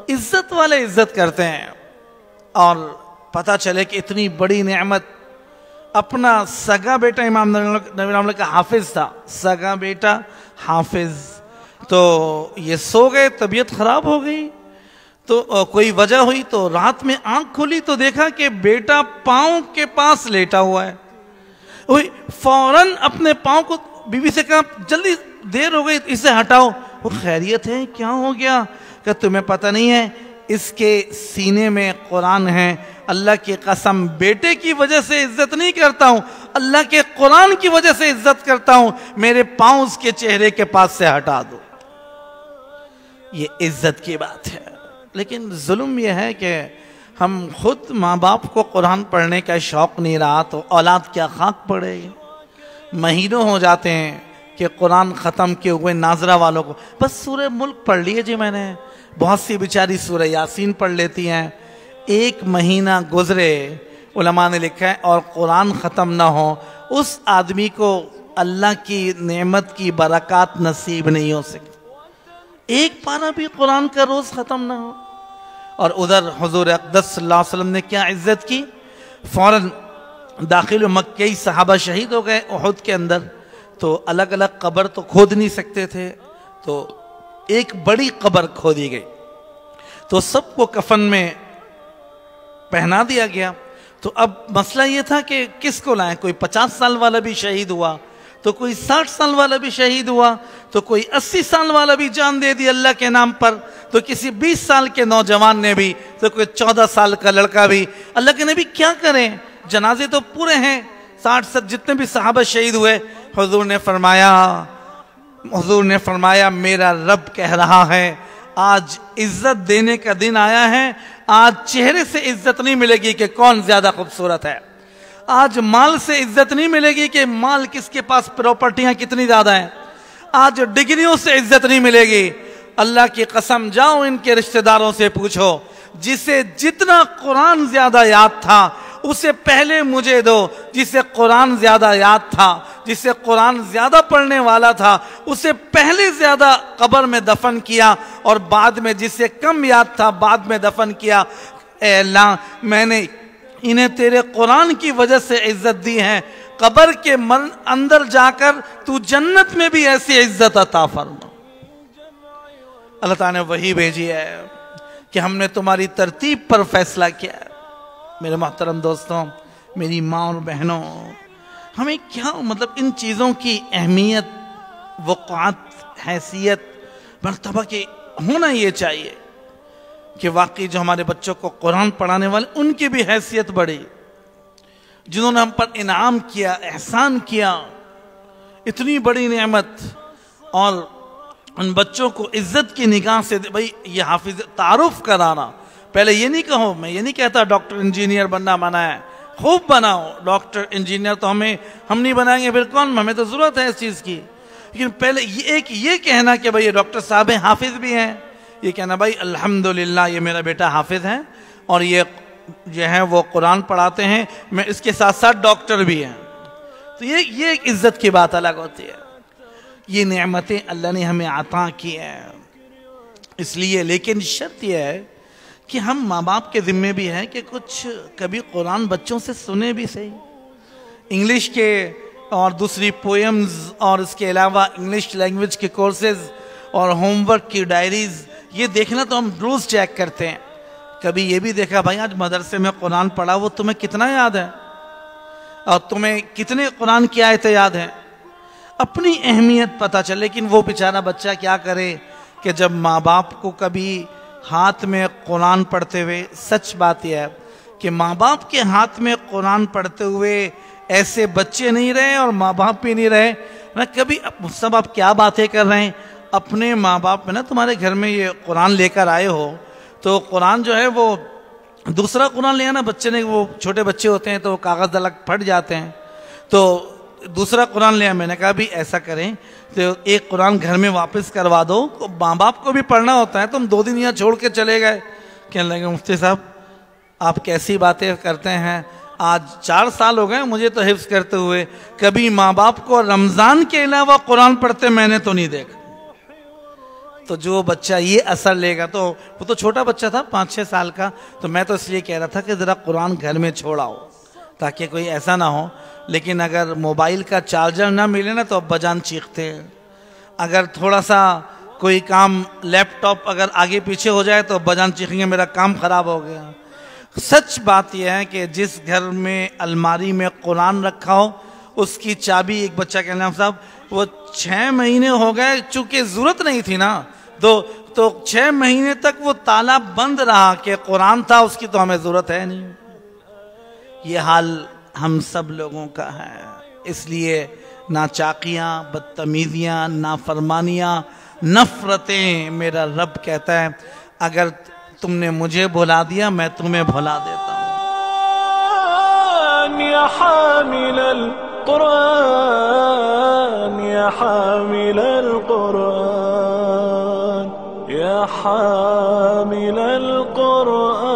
عزت والے عزت کرتے ہیں، اور پتہ چلے کہ اتنی بڑی نعمت اپنا سگا بیٹا امام نبی رحمۃ اللہ کا حافظ تھا، سگا بیٹا حافظ، تو یہ سو گئے، طبیعت خراب ہو گئی، تو کوئی وجہ ہوئی تو رات میں آنکھ کھلی تو دیکھا کہ بیٹا پاؤں کے پاس لیٹا ہوا ہے۔ فوراً اپنے پاؤں کو بیوی سے کہا جلدی دیر ہو گئی اسے ہٹاؤ۔ وہ خیریت ہے، کیا ہو گیا؟ کہ تمہیں پتہ نہیں ہے اس کے سینے میں قرآن ہے، اللہ کی قسم بیٹے کی وجہ سے عزت نہیں کرتا ہوں، اللہ کے قرآن کی وجہ سے عزت کرتا ہوں، میرے پاؤں اس کے چہرے کے پاس سے ہٹا دو۔ یہ عزت کی بات ہے۔ لیکن ظلم یہ ہے کہ ہم خود ماں باپ کو قرآن پڑھنے کا شوق نہیں رہا تو اولاد کیا خاک پڑے گی؟ مہینوں ہو جاتے ہیں کہ قرآن ختم کیے ہوئے ناظرہ والوں کو بس سورہ ملک پڑھ لیے جی میں نے، بہت سی بیچاری سورہ یاسین پڑھ لیتی ہیں، ایک مہینہ گزرے علماء نے لکھا ہے اور قرآن ختم نہ ہو، اس آدمی کو اللہ کی نعمت کی برکات نصیب نہیں ہو سکتی۔ ایک پارہ بھی قرآن کا روز ختم نہ ہو۔ اور ادھر حضور اقدس صلی اللہ علیہ وسلم نے کیا عزت کی، فوراً داخل مکئی صحابہ شہید ہو گئے احد کے اندر، تو الگ الگ قبر تو کھود نہیں سکتے تھے، تو ایک بڑی قبر کھودی گئی، تو سب کو کفن میں پہنا دیا گیا۔ تو اب مسئلہ یہ تھا کہ کس کو لائیں، کوئی 50 سال والا بھی شہید ہوا، تو کوئی 60 سال والا بھی شہید ہوا، تو کوئی 80 سال والا بھی جان دے دی اللہ کے نام پر، تو کسی 20 سال کے نوجوان نے بھی، تو کوئی 14 سال کا لڑکا بھی۔ اللہ کے نبی کیا کریں، جنازے تو پورے ہیں، 60 جتنے بھی صحابہ شہید ہوئے۔ حضور نے فرمایا میرا رب کہہ رہا ہے آج عزت دینے کا دن آیا ہے، آج چہرے سے عزت نہیں ملے گی کہ کون زیادہ خوبصورت ہے، آج مال سے عزت نہیں ملے گی کہ مال کس کے پاس پراپرٹیاں کتنی زیادہ ہیں، آج ڈگریوں سے عزت نہیں ملے گی۔ اللہ کی قسم جاؤ ان کے رشتہ داروں سے پوچھو، جسے جتنا قرآن زیادہ یاد تھا اسے پہلے مجھے دو، جسے قرآن زیادہ یاد تھا، جسے قرآن زیادہ پڑھنے والا تھا اسے پہلے زیادہ قبر میں دفن کیا، اور بعد میں جسے کم یاد تھا بعد میں دفن کیا۔ اے اللہ میں نے انہیں تیرے قرآن کی وجہ سے عزت دی ہے، قبر کے اندر جا کر تو جنت میں بھی ایسی عزت عطا فرما۔ اللہ تعالیٰ نے وحی بھیجی ہے کہ ہم نے تمہاری ترتیب پر فیصلہ کیا ہے۔ میرے محترم دوستوں، میری ماں اور بہنوں، ہمیں کیا مطلب ان چیزوں کی اہمیت، وقعت، حیثیت، مرتبہ کی ہونا یہ چاہیے کہ واقعی جو ہمارے بچوں کو قرآن پڑھانے والے ان کی بھی حیثیت بڑھی، جنہوں نے ہم پر انعام کیا، احسان کیا، اتنی بڑی نعمت، اور ان بچوں کو عزت کی نگاہ سے بھائی یہ حافظ تعارف کرانا۔ پہلے یہ نہیں کہو، میں یہ نہیں کہتا ڈاکٹر انجینئر بننا منع ہے، خوب بناؤ، ڈاکٹر انجینئر تو ہم نہیں بنائیں گے، پھر کون، ہمیں تو ضرورت ہے اس چیز کی، لیکن پہلے یہ کہنا کہ بھائی یہ ڈاکٹر صاحب ہیں، حافظ بھی ہیں، یہ کہنا بھائی الحمدللہ یہ میرا بیٹا حافظ ہے اور یہ جو ہے وہ قرآن پڑھاتے ہیں، میں اس کے ساتھ ساتھ ڈاکٹر بھی ہیں، تو یہ ایک عزت کی بات الگ ہوتی ہے۔ یہ نعمتیں اللہ نے ہمیں عطا کی ہیں، اس لیے لیکن شرط یہ ہے کہ ہم ماں باپ کے ذمے بھی ہے کہ کچھ کبھی قرآن بچوں سے سنے بھی صحیح، انگلش کے اور دوسری پوئمز، اور اس کے علاوہ انگلش لینگویج کے کورسز اور ہوم ورک کی ڈائریز، یہ دیکھنا تو ہم روز چیک کرتے ہیں۔ کبھی یہ بھی دیکھا بھائی آج مدرسے میں قرآن پڑھا، وہ تمہیں کتنا یاد ہے اور تمہیں کتنے قرآن کی آیتیں یاد ہیں، اپنی اہمیت پتہ چلے۔ لیکن وہ بیچارہ بچہ کیا کرے کہ جب ماں باپ کو کبھی ہاتھ میں قرآن پڑھتے ہوئے، سچ بات یہ ہے کہ ماں باپ کے ہاتھ میں قرآن پڑھتے ہوئے ایسے بچے نہیں رہے اور ماں باپ بھی نہیں رہے نا۔ کبھی سب آپ کیا باتیں کر رہے ہیں، اپنے ماں باپ میں نا تمہارے گھر میں یہ قرآن لے کر آئے ہو تو قرآن جو ہے وہ دوسرا قرآن لے آنا، بچے نے وہ چھوٹے بچے ہوتے ہیں تو کاغذ الگ پھٹ جاتے ہیں، تو دوسرا قرآن لیا۔ میں نے کہا بھی ایسا کریں تو ایک قرآن گھر میں واپس کروا دو، ماں باپ کو بھی پڑھنا ہوتا ہے، تم 2 دن یہاں چھوڑ کے چلے گئے۔ کہنے لگے مفتی صاحب آپ کیسی باتیں کرتے ہیں. آج 4 سال ہو گئے مجھے تو حفظ کرتے ہوئے, کبھی ماں باپ کو رمضان کے علاوہ قرآن پڑھتے میں نے تو نہیں دیکھا. تو جو بچہ یہ اثر لے گا, تو وہ تو چھوٹا بچہ تھا 5-6 سال کا, تو میں تو اس لیے کہہ رہا تھا کہ ذرا قرآن گھر میں چھوڑاؤ تاکہ کوئی ایسا نہ ہو. لیکن اگر موبائل کا چارجر نہ ملے نا تو ابا جان چیختے ہیں. اگر تھوڑا سا کوئی کام لیپ ٹاپ اگر آگے پیچھے ہو جائے تو ابا جان چیخیں گے میرا کام خراب ہو گیا. سچ بات یہ ہے کہ جس گھر میں الماری میں قرآن رکھا ہو اس کی چابی, ایک بچہ کہنا ہے صاحب وہ 6 مہینے ہو گئے, چونکہ ضرورت نہیں تھی نا, تو 6 مہینے تک وہ تالا بند رہا کہ قرآن تھا, اس کی تو ہمیں ضرورت ہے نہیں. یہ حال ہم سب لوگوں کا ہے. اس لیے ناچاقیاں, بدتمیزیاں, نافرمانیاں, نفرتیں, میرا رب کہتا ہے اگر تم نے مجھے بھلا دیا میں تمہیں بھلا دیتا ہوں. یا حامل القرآن یا حامل القرآن یا حامل القرآن